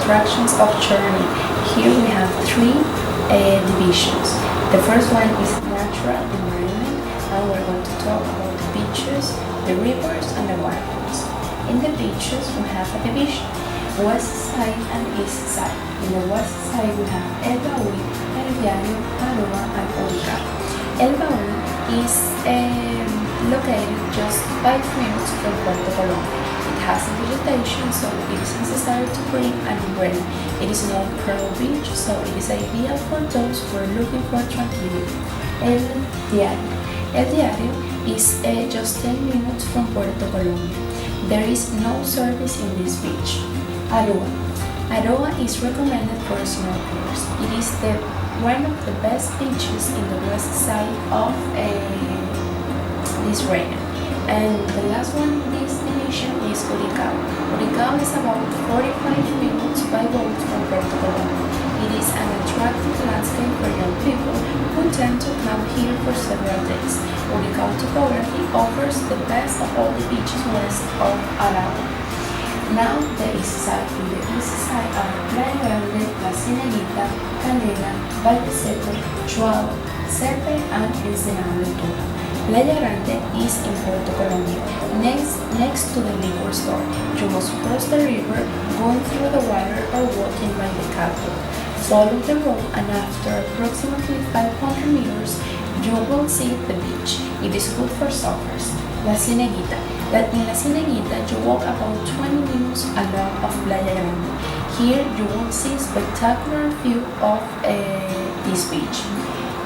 attractions of Choroni. Here we have three divisions. The first one is natural environment, and we're going to talk about the beaches, the rivers, and the waterfalls. In the beaches, we have a division, west side and east side. In the west side, we have El Baúl, El Diario, Aroa, and Orica. El Baúl is located just 5 minutes from Puerto Colombia. It has a vegetation, so it is necessary to bring an umbrella. It is not a crowded beach, so it is ideal for those who are looking for tranquility. El Diario. El Diario is just 10 minutes from Puerto Colombia. There is no service in this beach. Aroa. Aroa is recommended for snorkelers. It is one of the best beaches in the west side of this region. And the last one in this division is Curicao. Curicao is about 45 minutes by boat from Puerto Colombia. It is an attractive landscape for young people who tend to come here for several days. Curicao topography offers the best of all the beaches west of Aragua. Now the east side. In the east side are Playa Grande, La Cienegita, Calera, Valle Seco, Chuao, Serpe, and Ensenada de Tula. Playa Grande is in Puerto Colombia, next to the liquor store. You must cross the river, going through the water or walking by the catwalk. Follow the road, and after approximately 500 meters, you will see the beach. It is good for surfers. La Cienegita. In La Cienegita, you walk about 20 minutes along of Playa Grande. Here, you will see a spectacular view of this beach.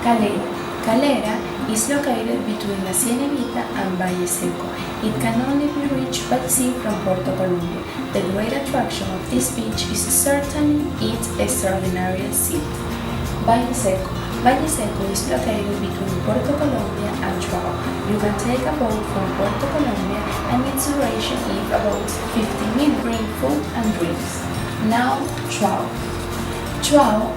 Calera. Calera is located between La Cienegita and Valle Seco. It can only be reached by sea from Puerto Colombia. The great attraction of this beach is certainly its extraordinary sea. Valle Seco. Valle Seco is located between Puerto Colombia and Chuao. You can take a boat from Puerto Colombia, and its duration is about 15 minutes. Bring food and drinks. Now, Chuao. Chuao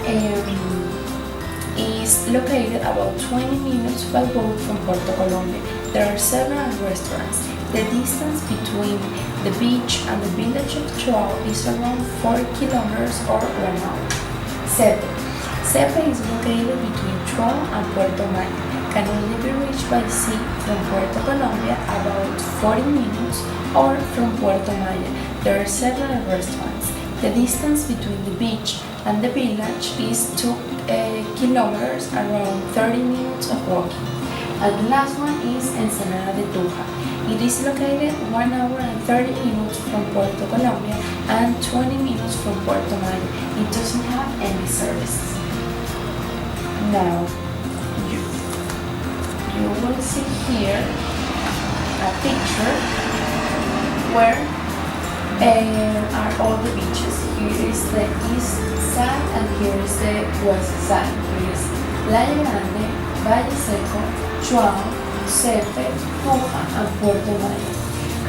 is located about 20 minutes by boat from Puerto Colombia. There are several restaurants. The distance between the beach and the village of Chuao is around 4 kilometers or 1 hour. Serpe. Serpe is located between Chuao and Puerto Maya. Can only be reached by sea from Puerto Colombia about 40 minutes or from Puerto Maya. There are several restaurants. The distance between the beach and the village is 2 kilometers, around 30 minutes of walking. And the last one is Ensenada de Tuja. It is located 1 hour and 30 minutes from Puerto Colombia and 20 minutes from Puerto Maya. It doesn't have any services. Now, you will see here a picture where are all the beaches. Here is the east side and here is the west side. Here is Playa Grande, Valle Seco, Chuao, Serpe, Tuja, and Puerto Maya.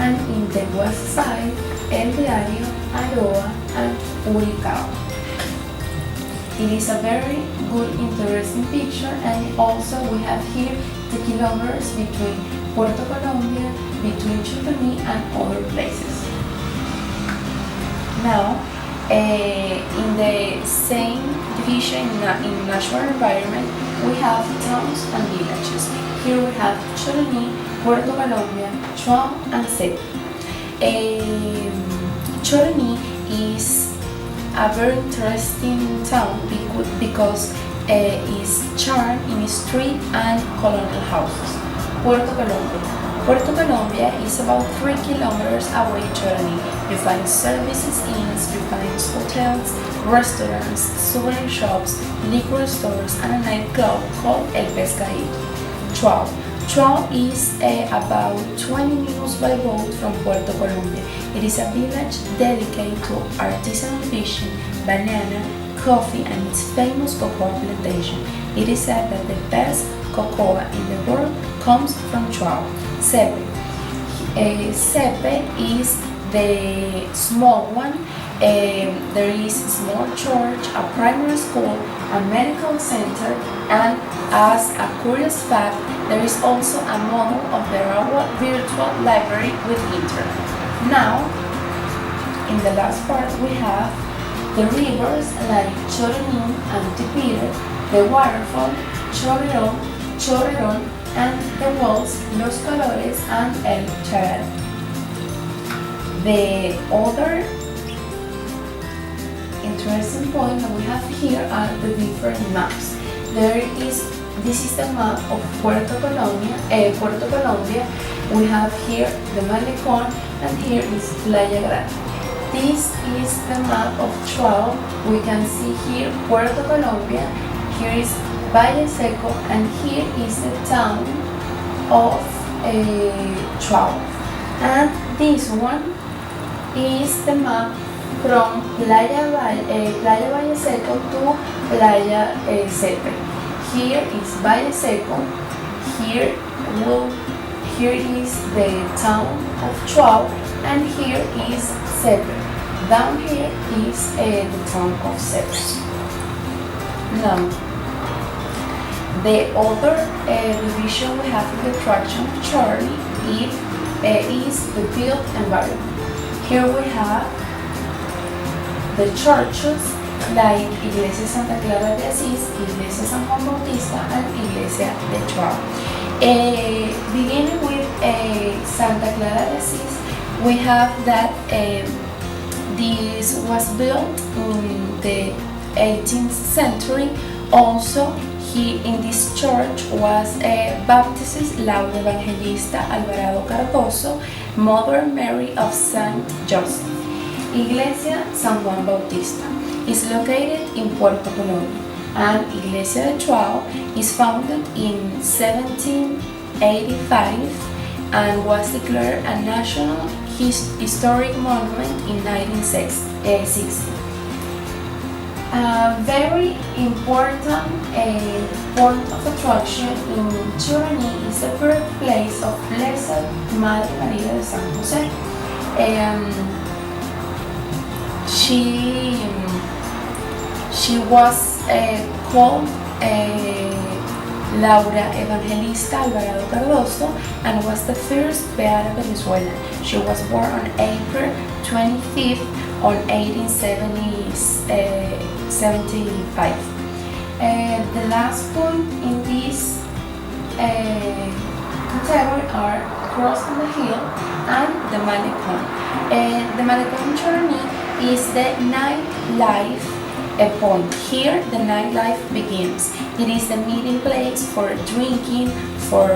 And in the west side, El Diario, Aroa, and Curicao. It is a very good, interesting picture, and also we have here the kilometers between Puerto Colombia, between Choroni, and other places. Now, in the same division in natural environment, we have towns and villages. Here we have Choroni, Puerto Colombia, Chuao, and Seco. Choroni is a very interesting town because it's charmed in street and colonial houses. Puerto Colombia. Puerto Colombia is about 3 kilometers away from Choroni. You find services, inns, you find hotels, restaurants, souvenir shops, liquor stores, and a nightclub called El Pescadito. Chuao. Chuao is about 20 minutes by boat from Puerto Colombia. It is a village dedicated to artisanal fishing, banana, coffee, and its famous cocoa plantation. It is said that the best cocoa in the world comes from Chuao. Serpe. Serpe is the small one. There is a small church, a primary school, a medical center, and as a curious fact, there is also a model of the Aragua virtual library with internet. Now, in the last part, we have The rivers like Choroni and Tipire, the waterfall, Chorreron, and the walls, Los Colores and El Charal. The other interesting point that we have here are the different maps. This is the map of Puerto Colombia. We have here the Malecón and here is Playa Grande. This is the map of Chuao. We can see here Puerto Colombia, here is Valle Seco, and here is the town of Chuao. And this one is the map from Playa Valle Seco to Playa Cepe. Here is Valle Seco. Here is the town of Chuao, and here is Cepe. Down here is the town of Cepe. Now, the other division we have in the attraction of Choroni is the built environment. Here we have the churches like Iglesia Santa Clara de Asís, Iglesia San Juan Bautista, and Iglesia de Chuao. Beginning with Santa Clara de Asís, we have that this was built in the 18th century. Also, in this church was baptized Laura Evangelista Alvarado Cardoso, Mother Mary of Saint Joseph. Iglesia San Juan Bautista is located in Puerto Colombia, and Iglesia de Chuao is founded in 1785 and was declared a National Historic Monument in 1960. A very important point of attraction in Choroni is the birthplace of Blessed Madre María de San José. She was called Laura Evangelista Alvarado Cardoso and was the first Beata Venezuelan. She was born on April 25th on 1875. The last point in this category are Crossing the Hill and the Malecón. The Malecón Choroni is the nightlife point. Here the nightlife begins. It is the meeting place for drinking, for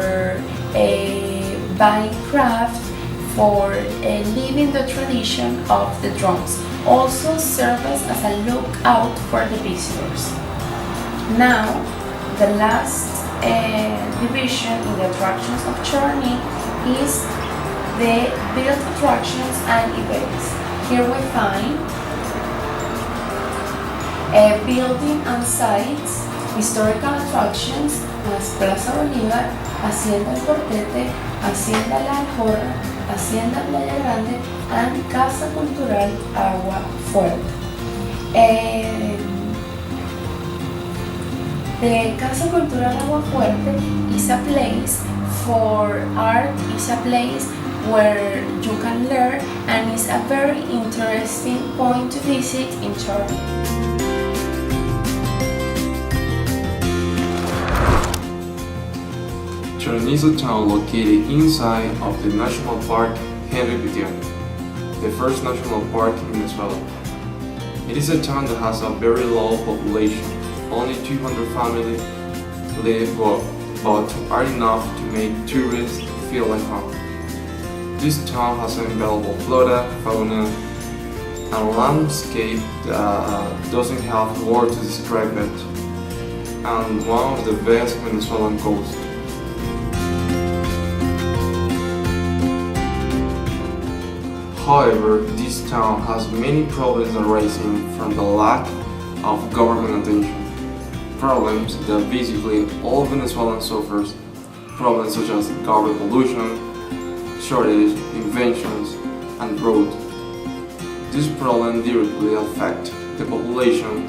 buying craft, for living the tradition of the drums. Also serves as a lookout for the visitors. Now, the last division in the attractions of Choroni is the built attractions and events. Here we find building and sites, historical attractions as Plaza Bolívar, Hacienda El Cortete, Hacienda La Aljorra, Hacienda Playa Grande, and Casa Cultural Agua Fuerte. The Casa Cultural Agua Fuerte is a place for art, is a place where you can learn, and is a very interesting point to visit in Choroni. Choroni is a town located inside of the National Park Jesús Rodríguez, the first national park in Venezuela. It is a town that has a very low population. Only 200 families live, but are enough to make tourists feel like home. This town has an incredible flora, fauna, and landscape that doesn't have words to describe it, and one of the best Venezuelan coasts. However, this town has many problems arising from the lack of government attention. Problems that basically all Venezuelans suffers. Problems such as garbage pollution, shortage, inventions, and road. This problem directly affect the population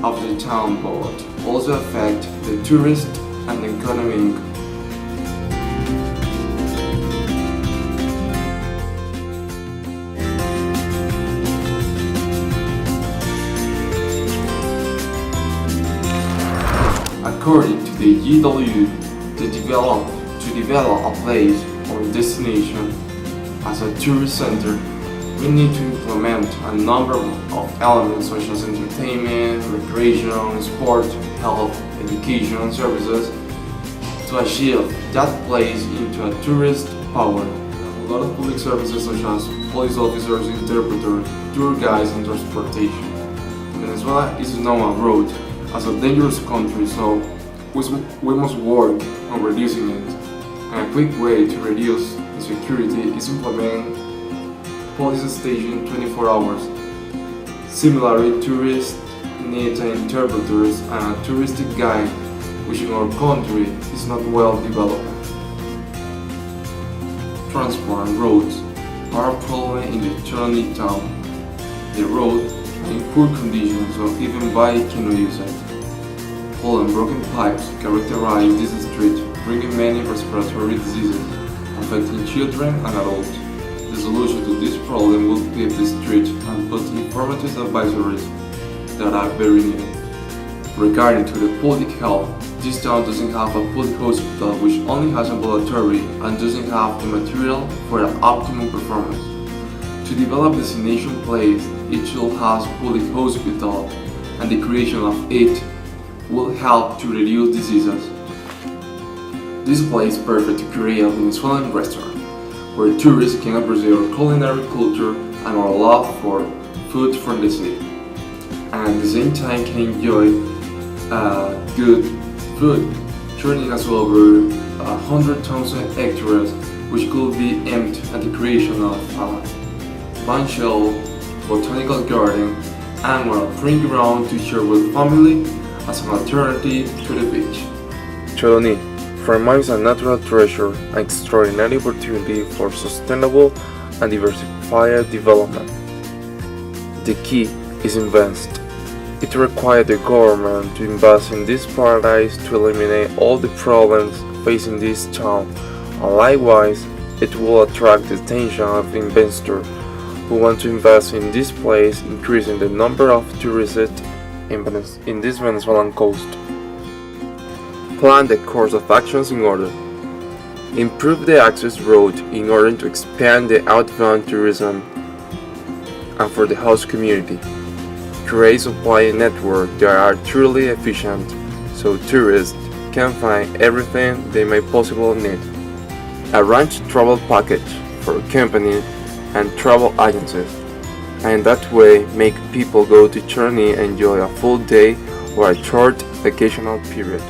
of the town, but also affect the tourist and the economy. GW to develop a place or destination as a tourist center, we need to implement a number of elements such as entertainment, recreation, sport, health, education, and services to achieve that place into a tourist power. A lot of public services such as police officers, interpreters, tour guides, and transportation. Venezuela is known abroad as a dangerous country, so we must work on reducing it. And a quick way to reduce insecurity is implementing police station 24 hours. Similarly, tourists need interpreters and a touristic guide, which in our country is not well developed. Transport and roads are a problem in the Choroni town. The roads are in poor condition, so even bikes cannot use it. Hole and broken pipes characterize this street, bringing many respiratory diseases, affecting children and adults. The solution to this problem will clear the street and put informative advisories that are very needed. Regarding to the public health, this town doesn't have a public hospital which only has ambulatory and doesn't have the material for an optimum performance. To develop destination place, it should have public hospital, and the creation of it will help to reduce diseases. This place is perfect to create a Venezuelan restaurant, where tourists can appreciate our culinary culture and our love for food from the city, and at the same time can enjoy good food. Choroni has over 100,000 hectares, which could be aimed at the creation of Banshell botanical garden and a playing ground to share with family as an alternative to the beach. Choroni remains a natural treasure, an extraordinary opportunity for sustainable and diversified development. The key is invest. It requires the government to invest in this paradise to eliminate all the problems facing this town, and likewise, it will attract the attention of investors who want to invest in this place, increasing the number of tourists in this Venezuelan coast. Plan the course of actions in order. Improve the access road in order to expand the outbound tourism and for the host community. Create supply networks that are truly efficient so tourists can find everything they may possibly need. Arrange travel package for companies and travel agencies, and in that way make people go to Choroni and enjoy a full day or a short vacational period.